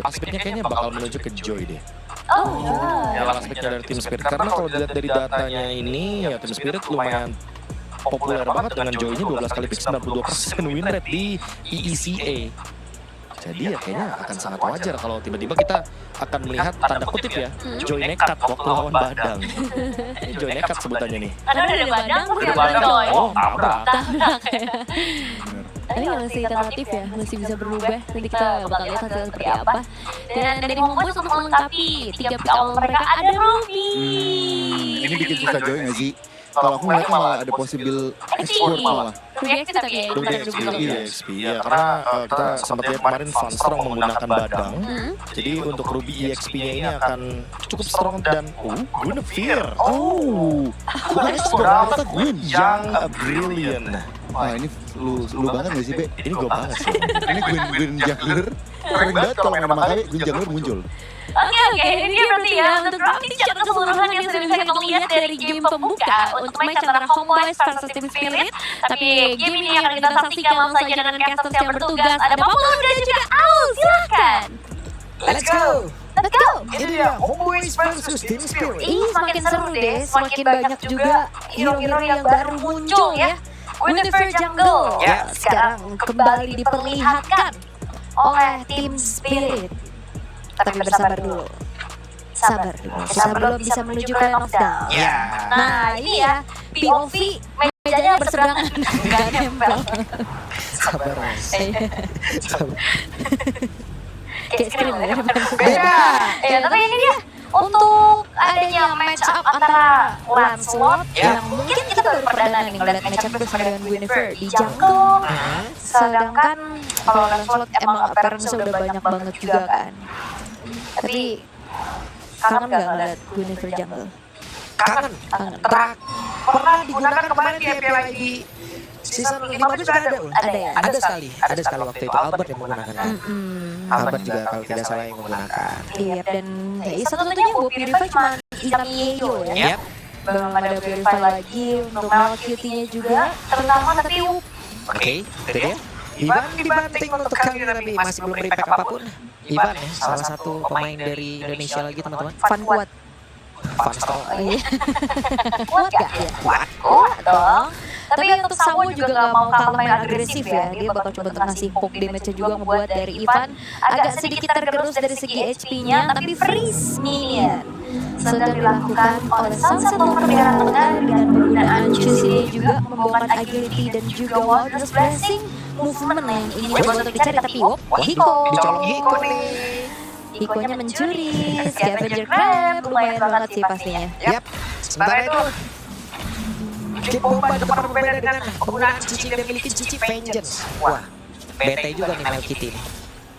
Aspeknya kayaknya bakal menuju ke Joy deh. Oh, Ya aspeknya dari Team Spirit, karena kalau dilihat dari datanya ini, ya Team Spirit lumayan populer banget dengan Joy-nya 12 kali pick, 92% win rate di EECA. Jadi ya kayaknya akan sangat wajar kalau tiba-tiba kita akan melihat tanda kutip ya, Joy nekat waktu lawan Badang. Ini Joy nekat sebutannya nih. karena udah ada Badang, Udah Badang. Joy. Oh, tabrak. Tabrak ya. Tapi masih tentatif ya, masih bisa berubah. Nanti kita bakal lihat hasilnya seperti apa. Dan dari Homeboyz untuk melengkapi 3 pick awal mereka ada Ruby. Ini bikin susah Joy nggak sih? Kalau aku ngeliatnya malah ada possible export malah. Ruby XP tapi ya, Ruby XP, EXP ya, karena kita sempat lihat kemarin Van Strong menggunakan Badang. Jadi untuk Ruby EXP-nya ini akan cukup strong dan Guinevere. Bukan ternyata Gwyn yang brilliant. Wah ini lu banget gak sih Be? Ini gue banget sih. Ini Gwyn jungler sering banget kalau main sama kali Gwyn jungler muncul. Oke, ini dia berarti ya untuk drafting secara keseluruhan yang sudah bisa kita lihat dari game pembuka untuk match antara Homeboyz versus Team Spirit. Tapi game ini akan kita saksikan langsung saja dengan casters yang bertugas. Ada Populur dan juga Aul, silakan. Let's go! Let's go! Ini dia Homeboyz versus Team Spirit. Ini semakin seru deh, semakin banyak juga hero-hero yang baru muncul ya. Guinevere Jungle sekarang kembali diperlihatkan oleh Team Spirit. Tapi bersabar dulu. Sabar dulu. Kita belum bisa menuju ke Land of Down. Nah ini ya, POV mejanya berseberangan. Gak nempel. Sabar mas. Kayak screen ya. Beda. Ya tapi ini dia. Untuk adanya match up antara Lancelot yang mungkin kita baru perdana nih ngeliat match up bersama dengan Guinevere di jungle. Sedangkan kalau Lancelot emang appearance udah banyak banget juga kan. Tapi kangen gak ngeliat Guinevere jungle? Kangen. Pernah digunakan kemarin di API di season 15 juga ada. Ada ya? Ada sekali waktu itu Albert yang menggunakannya. Albert juga kalau tidak salah yang menggunakan. Iya, dan ya satu-satunya yang buat Purify cuma Izam Yeyo ya. Belum ada Purify lagi untuk Malcutie-nya juga terutama tapi Oke, itu dia. Ivan dibanting untuk kali ini tapi masih belum berimpact apapun. Ivan ya, salah satu pemain dari Indonesia lagi teman-teman. Fun kuat. Van Strong. Kuat gak ya? Kuat dong. Tapi untuk Sawo juga gak mau kalah main agresif ya. Dia bakal coba untuk ngasih poke damage-nya juga membuat dari Ivan agak sedikit tergerus dari segi HP-nya. Tapi freeze minion sedang dilakukan oleh salah satu perwira tengah dengan penggunaan Juicy juga membongkar agility dan juga Wilderness Blessing movement yang ingin coba untuk dicari. Tapi Hiko Dicolong Hiko nih. Hikonya mencuri Scavenger Crab, lumayan banget sih pastinya. Yap, sementara itu Kid Bomba depan berbeda dengan penggunaan cici yang dimiliki cici Vengeance. Wah, bete juga nih Malcutie nih.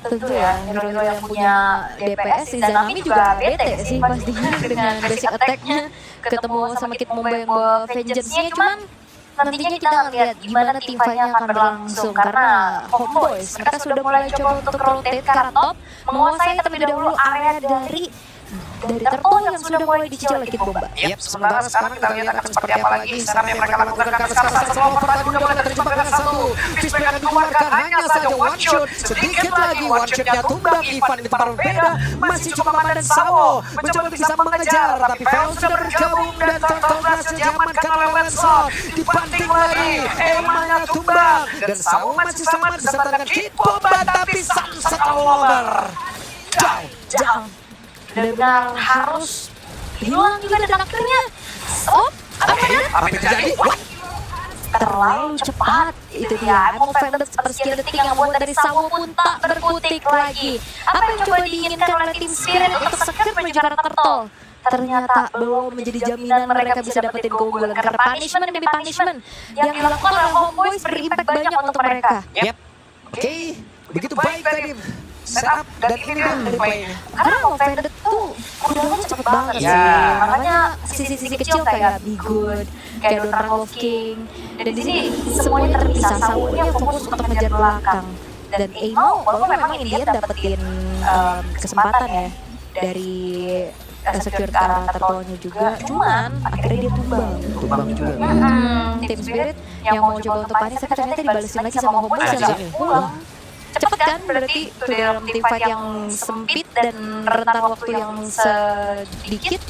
Tentu ya, hero-hero yang punya DPS, Izanami juga bete sih pastinya dengan basic attack-nya. Ketemu sama Kid Bomba yang bawa Vengeance-nya, cuman nantinya kita ngeliat gimana tim fight-nya akan berlangsung. Karena Homeboyz, mereka sudah mulai coba untuk rotate ke arah top, menguasai terlebih dahulu area dari Turtle yang sudah mulai dicicil oleh Kid Bomba. Yap, sementara sekarang kita lihat akan seperti apa lagi sekarang yang mereka lakukan karena sekarang semua pertandingan mulai terjebak dengan satu fishback yang dikeluarkan hanya saja one shot. Sedikit lagi one shotnya tumbang. Ivan di tempat berbeda masih cukup aman dan Sawo mencoba bisa mengejar tapi Vel sudah bergabung dan Turtle berhasil diamankan oleh Lancelot. Dibanting lagi, Emanya tumbang dan Sawo masih selamat beserta dengan Kid Bomba tapi Sunset Lover Down. Benar-benar harus hilang juga dan akhirnya apa yang terjadi? terlalu cepat. Itu dia Emo Vendor per sekian detik yang membuat dari Sawo pun tak berkutik lagi. Apa yang coba diinginkan oleh Team Spirit untuk secure menuju ke arah Turtle? Ternyata belum menjadi jaminan mereka bisa dapetin keunggulan karena punishment demi punishment yang dilakukan oleh Homeboyz berimpact banyak untuk mereka. Yap. Oke, begitu baik tadi setup dan ini dia dari playnya. Karena Emo Vendor tuh kudanya cepet banget Ya. sih. Makanya sisi-sisi kecil kayak Be Good, kayak Don Wolf King. Dan di sini semuanya terpisah. Sawonya fokus untuk ngejar belakang. Dan Emo walaupun memang Indian dapetin kesempatan ya dari secure ke arah turtle-nya juga. Cuman akhirnya dia tumbang juga. Team Spirit yang mau coba untuk panis tapi ternyata dibalesin lagi sama Homeboyz yang gak pulang. cepet kan berarti itu dalam tim fight yang sempit dan rentan waktu yang sedikit.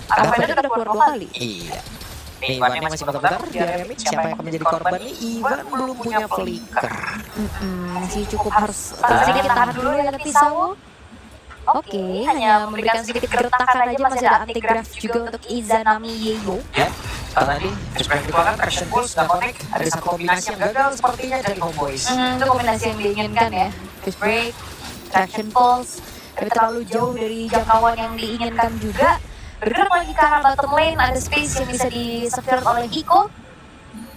Alfredo udah keluar 2 kali. Iya. Nih, Ivan ini masih muter-muter di area mid. Siapa yang akan menjadi korban nih? Ivan belum punya flicker. Masih cukup harus sedikit tahan dulu ya tapi Sawo. Oke, hanya memberikan sedikit gertakan aja, masih ada anti-graph juga untuk Izanami Yeyo. Ya, tadi Fish-Break dikeluarkan, Traction Pulse, nggak connect. Ada satu kombinasi yang gagal sepertinya dari Homeboys. Itu kombinasi yang diinginkan ya. Fish break, traction pulse, tapi terlalu jauh dari jangkauan yang diinginkan juga. Bergerak lagi ke arah bottom lane, ada space yang bisa di-secure oleh Hiko.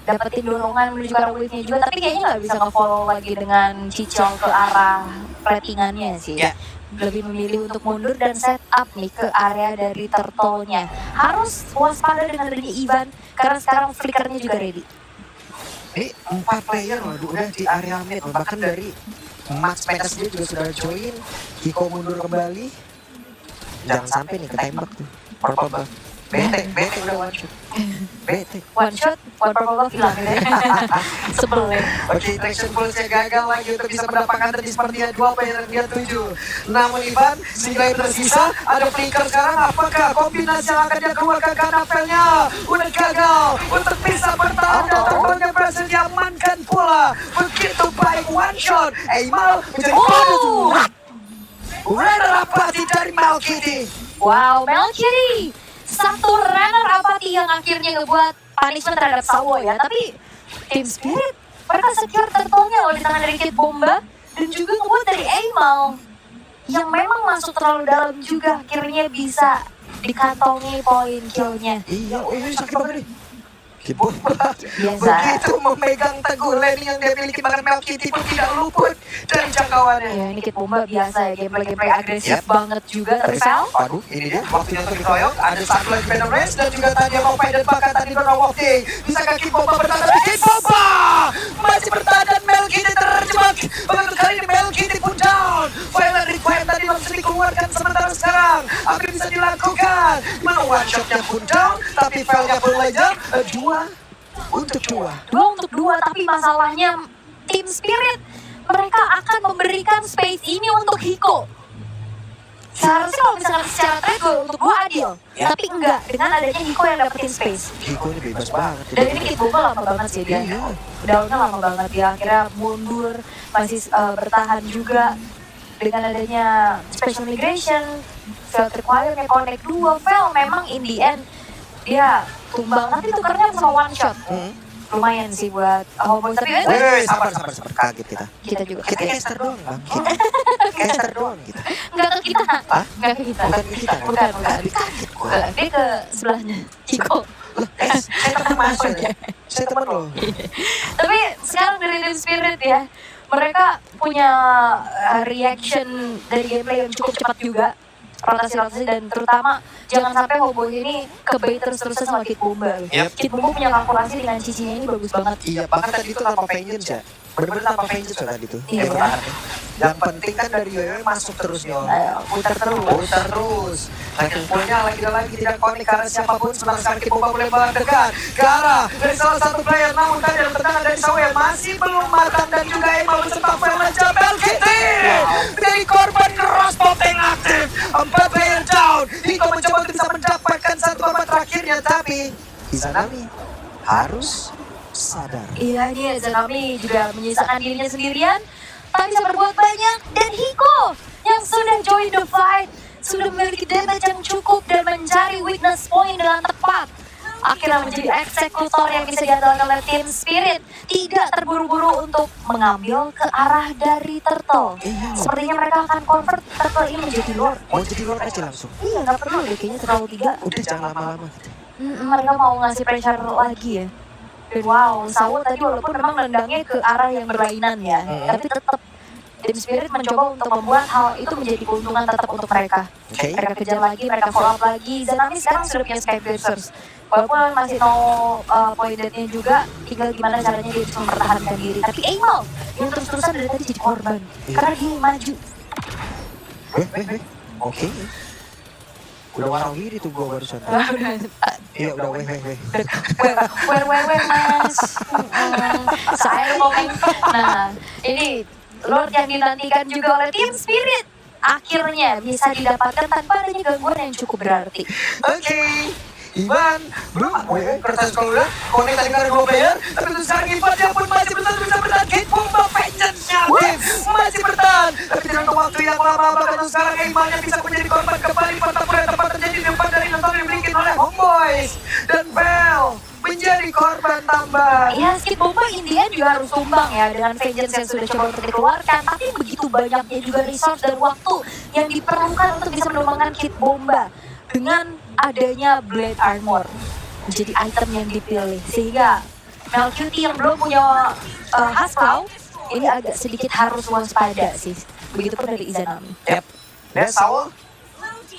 Dapetin dorongan menuju ke arah wave-nya juga, tapi kayaknya nggak bisa nge-follow lagi dengan Cicol ke arah platingannya sih. Ya. Lebih memilih untuk mundur dan set up nih ke area dari turtle-nya. Harus waspada dengan adanya Ivan, karena sekarang flickernya juga ready. Ini 4 player loh, udah di area mid. Bahkan dari Max Meta sendiri juga sudah join. Hiko mundur kembali. Jangan sampai nih ketembak tuh. Purple buff. Bete udah one shot. Bete. One shot, one purple buff hilang gitu ya. Sebel ya. Oke, traction pulse-nya gagal lagi untuk bisa mendapatkan tadi sepertinya 2 player yang dia tuju. Namun Ivan, single yang tersisa, ada flicker sekarang. Apakah kombinasi yang akan dia keluarkan ke Anapelnya? Udah gagal untuk bisa bertahan dan terbangnya berhasil diamankan pula. Begitu baik one shot. Eimal menjadi bonus. Runner apati dari Malkiti. Wow, Melchiri, satu runner apati yang akhirnya ngebuat punishment terhadap Sawo ya. Tapi Team Spirit, mereka secure turtle-nya loh di tangan dari Kid Bomba. Dan juga ngebuat dari Eimal, yang memang masuk terlalu dalam juga akhirnya bisa dikantongi poin kill-nya. Iya, ini sakit banget nih. Kibon Biasa. begitu memegang teguh lane yang dia miliki, bahkan Melkiti pun tidak luput dari jangkauannya. Ya, ini Kid Bomba biasa ya, gameplay agresif banget juga. Tapi Sal, Waduh, ini dia waktunya untuk dikeroyok. Ada satu lagi Venom Race dan juga tadi yang mau dan bahkan tadi berawak day. Bisakah Kid Bomba bertahan? Tapi Kid Bomba masih bertahan dan Melkiti terjebak. Begitu kali ini Melkiti pun down. Violent Requiem tadi langsung dikeluarkan, sementara sekarang apa yang bisa dilakukan? Mana one shotnya pun down, tapi Velnya pun lejam. 2 untuk 2. 2 untuk 2, tapi masalahnya Team Spirit, mereka akan memberikan space ini untuk Hiko. Seharusnya kalau misalkan secara trade goal untuk gue adil, tapi enggak, dengan adanya Hiko yang dapetin space. Hiko ini bebas banget. Dan ini Kid Bomba lama banget sih dia. Downnya lama banget dia, akhirnya mundur, masih bertahan juga. Dengan adanya special migration, field require-nya connect 2, Vel memang in the end dia tumbang, tapi tukernya sama one shot. Lumayan sih buat Homeboys, tapi Sabar. Kaget kita. kita juga Kita caster doang, Bang. Caster doang kita. Enggak ke kita. Hah? Enggak ke kita. Bukan ke kita. Bukan. Kaget gua. Dia ke sebelahnya Hiko. Saya teman masuk ya. Saya teman loh. Tapi sekarang dari Team Spirit ya, mereka punya reaction dari gameplay yang cukup cepat juga, rotasi dan terutama jangan sampai Homeboys ini kebait terus-terusan sama Kid Bomba. Kid Bomba punya kalkulasi dengan cicinya ini bagus banget. Iya, bahkan tadi itu tanpa vengeance ya. Bener-bener tanpa vengeance loh tadi tuh. Iya. Bertahannya. Yang penting kan dari Yoyo masuk terus nih. Putar terus. Putar terus. Tracking point-nya lagi tidak connect karena siapapun. Sementara sekarang Kid Bomba mulai mendekat ke arah dari salah satu player. Namun tadi dalam tendangan dari Sawo yang masih belum matang dan juga Emal beserta Velaja Melkiti menjadi korban cross popping aktif. 4 player down. Hiko mencoba untuk bisa mendapatkan satu korban terakhirnya, tapi Izanami harus sadar. Iya, dia Zanami juga menyisakan dirinya sendirian, tak bisa berbuat banyak. Dan Hiko yang sudah join the fight, sudah memiliki damage yang cukup dan mencari weakness point dengan tepat. Akhirnya menjadi eksekutor yang bisa diandalkan oleh Team Spirit. Tidak terburu-buru untuk mengambil ke arah dari Turtle. Sepertinya mereka akan convert Turtle ini menjadi Lord. Mau jadi Lord aja langsung. Iya, nggak perlu deh, kayaknya terlalu 3. Udah jangan lama-lama gitu. Mereka mau ngasih pressure lagi ya. Dan wow, Sawo tadi walaupun memang nendangnya ke arah yang berlainan ya, tapi tetap Team Spirit mencoba untuk membuat hal itu menjadi keuntungan tetap untuk mereka. Oke. Mereka kejar lagi, mereka follow up lagi. Zanami sekarang sudah punya Sky Piercers. Walaupun masih no point dead-nya juga, tinggal gimana caranya dia bisa mempertahankan diri. Tapi Eimal yang terus-terusan dari tadi jadi korban, karena dia maju. Oke. Udah warang diri tuh gua barusan. Iya udah weh. Where mas. Saya ngomong. Nah, ini Lord yang dinantikan juga oleh Team Spirit akhirnya bisa didapatkan tanpa adanya gangguan yang cukup berarti. Oke, Ivan belum kertas kalau udah connect tadi karena 2 player, tapi terus sekarang Ivan dia pun masih bisa bertahan. Kid Bomba Vengeance-nya masih bertahan, tapi tidak untuk waktu yang lama. Bahkan terus sekarang Ivan yang bisa menjadi korban kembali. Pertempuran tempat terjadi di depan dari nonton yang dimiliki oleh Homeboys dan Bell menjadi korban tambah. Ya, Skid Bomba intinya juga harus tumbang ya dengan Vengeance yang sudah coba untuk dikeluarkan. Tapi begitu banyaknya juga resource dan waktu yang diperlukan untuk bisa menumbangkan Skid Bomba dengan adanya Blade Armor menjadi item yang dipilih. Sehingga Melcuti yang belum punya Hasclaw ini agak sedikit harus waspada sih. Begitupun dari Izanami. Yep. Dan Saul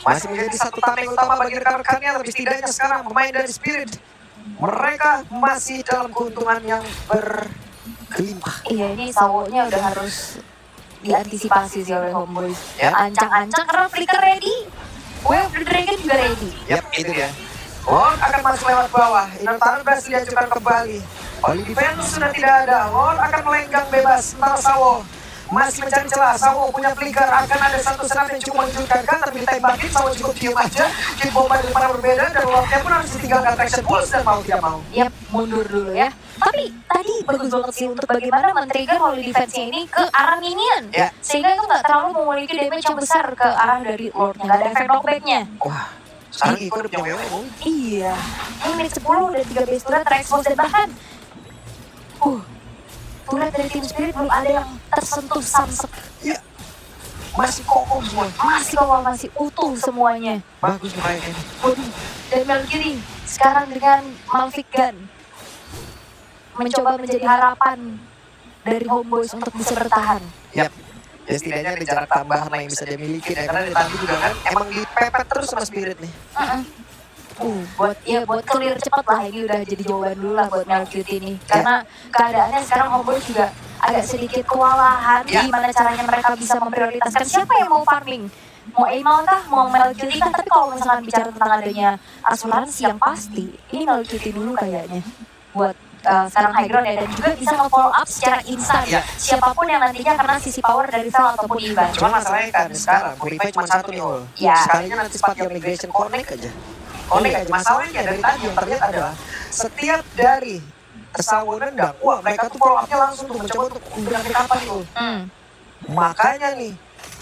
masih menjadi satu tameng utama bagi rekan-rekannya. Lebih setidaknya sekarang pemain dari Spirit mereka masih dalam keuntungan yang berkelimpah. Iya, ini Saulnya udah harus diantisipasi sih oleh Homeboys. Ya. Ancang-ancang karena Flicker ready, Wave of the Dragon juga ready. Yap, itu dia. Lord akan masuk lewat bawah. Inotaro berhasil dihancurkan kembali. Oli defense sudah tidak ada. Lord akan melenggang bebas. Sementara Sawo masih mencari celah. Sawo punya flicker. Akan ada satu serangan yang cukup mengejutkan. Tapi ditembakin Sawo cukup diam aja. Kid Bomba dari mana berbeda. Dan Lordnya pun harus ditinggalkan Traction Pulse. Dan mau tidak mau. Yap, mundur dulu ya. Tapi tadi bagus banget sih untuk bagaimana men-trigger Holy Defense-nya ini ke arah minion. Ya. Sehingga itu nggak terlalu memiliki damage yang besar ke arah dari Lord-nya. Nggak ada efek knockback-nya. Wah, sekarang Iko udah punya wewe. Iya. Ini menit 10 dan 3 base turret terekspos dan bahkan turret dari Team Spirit belum ada yang tersentuh samsek. Iya. Masih kokoh semua. Masih kok masih utuh semuanya. Bagus nih kayaknya. Waduh, dan Melgiri sekarang dengan Malphite Gun mencoba menjadi harapan dari Homeboys untuk bisa bertahan. Yap. Ya setidaknya ada jarak tambahan lah yang bisa dia miliki ya. Karena dari tadi juga kan emang dipepet terus sama Spirit nih. Buat clear cepat lah, ini udah jadi jawaban dulu lah buat Melcute ini. Karena keadaannya sekarang Homeboys juga agak sedikit kewalahan. Gimana caranya mereka bisa memprioritaskan siapa yang mau farming. Mau Aimal kah, mau Melcute kah? Tapi kalau misalkan bicara tentang adanya asuransi yang pasti, ini Melcute dulu kayaknya. Buat sekarang high ground ya, dan juga bisa nge-follow up secara instan siapapun yang nantinya kena sisi power dari Vel ataupun Ivan. Cuma masalahnya kan sekarang Purify cuma satu nih Ol. Ya. Sekalinya nanti spot yang migration connect aja. Connect aja. Masalahnya dari tadi yang terlihat adalah setiap dari Sawo nendang, wah mereka tuh follow up-nya langsung tuh mencoba untuk berakhir kapan nih Ol. Makanya nih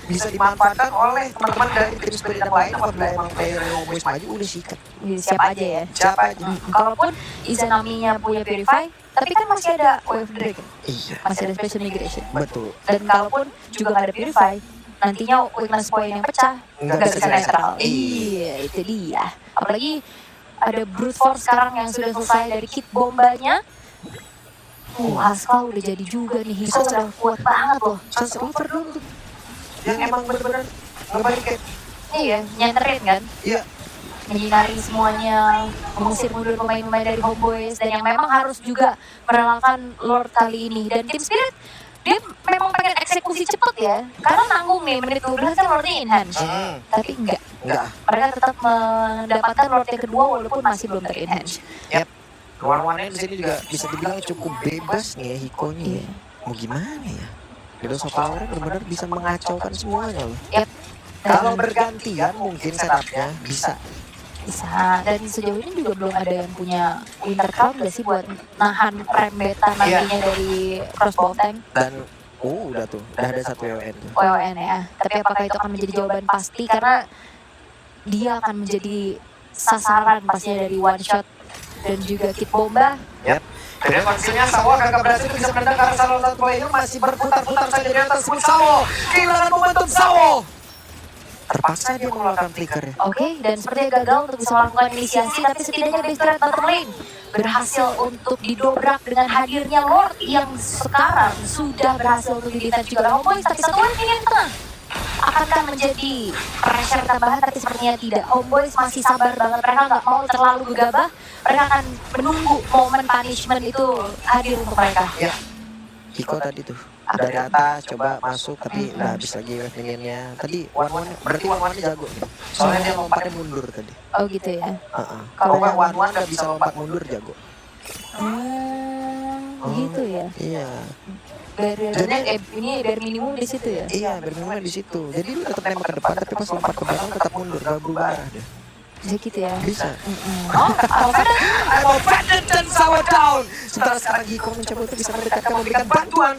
bisa dimanfaatkan oleh teman-teman dari tim Spirit yang lain apabila emang player yang Homeboys maju udah sikat. Siap aja ya. Siapa aja. Kalaupun Izanami-nya punya Purify, tapi kan masih ada Wave of the Dragon. Iya. Masih ada Special Migration. Betul. Dan kalaupun juga nggak ada Purify, nantinya weakness point yang pecah Nggak nggak bisa bisa netral. netral. Iya, itu dia. Apalagi ada Brute Force sekarang yang sudah selesai dari kit bombanya. Hasclaw udah jadi juga nih. Hiko udah kuat banget loh. Chance River dulu tuh. Yang emang bener-bener ngebalikin. Iya, nyanterin kan. Iya. Menyinari semuanya, mengusir mundur pemain-pemain dari Homeboys, dan yang memang harus juga merelakan Lord kali ini. Dan Team Spirit, dia memang pengen eksekusi cepat ya, karena nanggung nih menit 12 kan Lordnya enhance. Tapi enggak, mereka tetap mendapatkan Lord yang kedua walaupun masih belum ter-enhance. Yap. Warna-warnanya di sini juga bisa dibilang cukup bebas nih ya Hikonya. Mau gimana ya? Shadows of Power benar-benar bisa mengacaukan semuanya loh. Yap. Kalau bergantian mungkin setupnya bisa. Bisa, dan sejauh ini juga belum ada yang punya Winter Crown gak sih buat nahan rembetan nantinya dari crossbow tank. Dan udah tuh, udah ada satu WWN tuh. WWN ya, tapi apakah itu akan menjadi jawaban pasti karena dia akan menjadi sasaran pastinya dari one shot dan juga kit bomba. Yap. Dan kondisinya Sawo kagak berhasil bisa menendang karena salah satu player masih berputar-putar saja di atas full Sawo. Kehilangan momentum Sawo. Terpaksa dia mengeluarkan flicker ya. Oke, dan sepertinya gagal untuk bisa melakukan inisiasi, tapi setidaknya base turret bottom lane berhasil untuk didobrak dengan hadirnya Lord yang sekarang sudah berhasil untuk di-defense juga oleh Homeboys, tapi satu lane ini tengah. Akankah menjadi pressure tambahan, tapi sepertinya tidak. Homeboys masih sabar banget, mereka nggak mau terlalu gegabah, mereka akan menunggu momen punishment itu hadir untuk mereka. Ya, Hiko tadi tuh dari atas coba masuk tapi udah habis lagi wave minion-nya. Tadi one-one berarti one-one-nya jago nih. Soalnya dia lompatnya mundur tadi. Oh gitu ya. Kalau one-one nggak bisa lompat mundur jago. Gitu ya. Iya. Barriernya ini bare minimum di situ ya. Iya, bermain di situ. Jadi lu tetap nembak ke depan, tapi pas lompat ke belakang tetap mundur, gak berubah arah deh. Bisa gitu ya. Bisa. Oh, Alfred I'm offended dan sour down. Sementara sekarang Hiko mencoba untuk bisa mendekatkan, memberikan bantuan.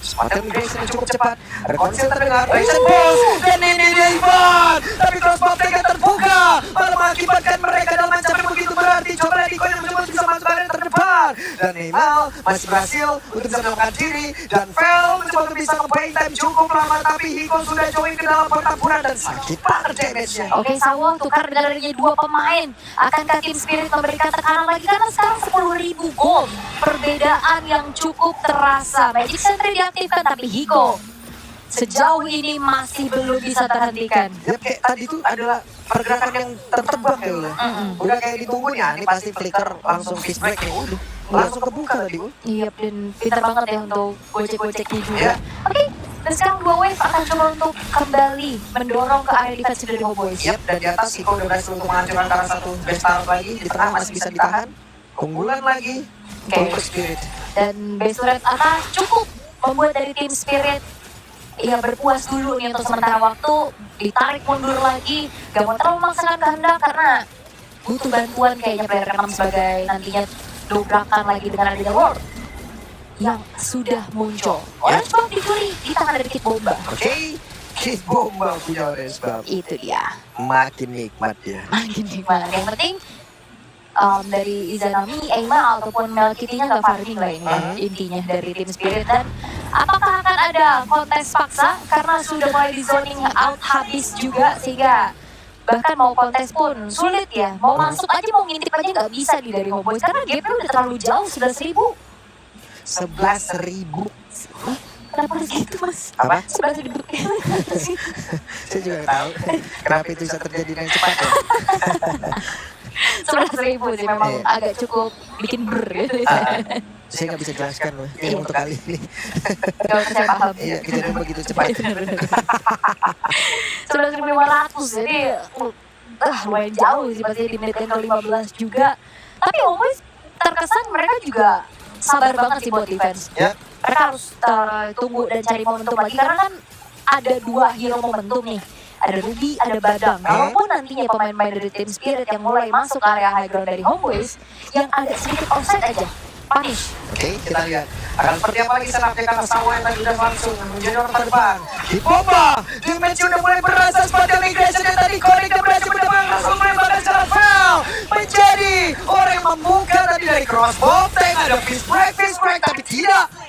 Spartan migration yang cukup cepat. Ada konsil terdengar. Racing Bulls. Dan ini dia Ivan. Tapi crossbow mereka terbuka. Malah mengakibatkan mereka dalam ancaman begitu berarti. Coba Hiko yang mencoba bisa masuk ke area terdepan. Dan Neymar masih berhasil untuk bisa melakukan diri. Dan Vel mencoba untuk bisa nge-playing time cukup lama. Tapi Hiko sudah join ke dalam pertempuran dan sakit banget damage-nya. Oke, Sawo tukar dari dua pemain. Akankah tim Spirit memberikan tekanan lagi? Karena sekarang 10.000 gold. Perbedaan yang cukup terasa. Magic Sentry diaktifkan, tapi Hiko sejauh ini masih belum bisa terhentikan. Ya kayak tadi tuh adalah pergerakan yang tertebak ya udah. Udah kayak ditunggu nih, ini pasti flicker langsung fist break nih. Udah langsung kebuka tadi. Iya, dan pintar banget ya untuk gocek-goceknya juga. Ya. Oke, dan sekarang dua wave akan coba untuk kembali mendorong ke area defensive dari Homeboys. Yap, dan di atas Hiko udah berhasil untuk menghancurkan karena satu best lagi. Di tengah masih bisa ditahan. Unggulan lagi untuk Spirit. Dan base turret atas cukup membuat dari tim Spirit ya berpuas dulu nih untuk sementara waktu, ditarik mundur lagi, gak mau terlalu memaksakan kehendak karena butuh bantuan kayaknya player ke-6 sebagai nantinya dobrakan lagi dengan Arena World yang sudah muncul. Orange Bomb dicuri di tangan dari Kid Bomba. Oke, Kid Bomba punya Orange Bomb. Itu dia. Makin nikmat ya. Makin gimana? Yang penting dari Izanami, Eima ataupun Melkitinya nggak farming lah ini kan, intinya dari tim Spirit. Dan apakah akan ada kontes paksa karena sudah mulai di zoning out habis juga sehingga bahkan mau kontes pun sulit ya, mau masuk aja mau ngintip aja nggak bisa di dari Homeboys karena gapnya udah terlalu jauh, sudah 1.000. 11.000. Kenapa harus gitu mas? Apa? 11.000. Saya juga nggak tahu kenapa itu bisa terjadi dengan cepat ya. 11.000 sih memang agak cukup bikin gitu. Saya nggak bisa jelaskan loh untuk kali ini. Gak usah saya paham. Iya, kejadian begitu cepat. 11.500 jadi lumayan jauh sih pasti di menit yang ke-15 juga. Tapi Homeboys terkesan mereka juga sabar banget sih buat defense. Ya. Mereka harus tunggu dan cari momentum lagi karena kan ada dua hero momentum nih. Ada Ruby, ada Badang. Kalaupun nantinya pemain-pemain dari tim Spirit yang mulai masuk ke area high ground dari Homeboys yang agak sedikit offset aja, punish. Oke, kita lihat akan seperti apa lagi senapnya karena Sawa yang tadi udah langsung menjadi orang terdepan. Hit Bomba, dimensi udah mulai berasa seperti migration yang tadi Kodik dan berhasil mendapatkan langsung melempar secara foul. Menjadi orang yang membuka tadi dari crossbow tank, ada fist break, tapi tidak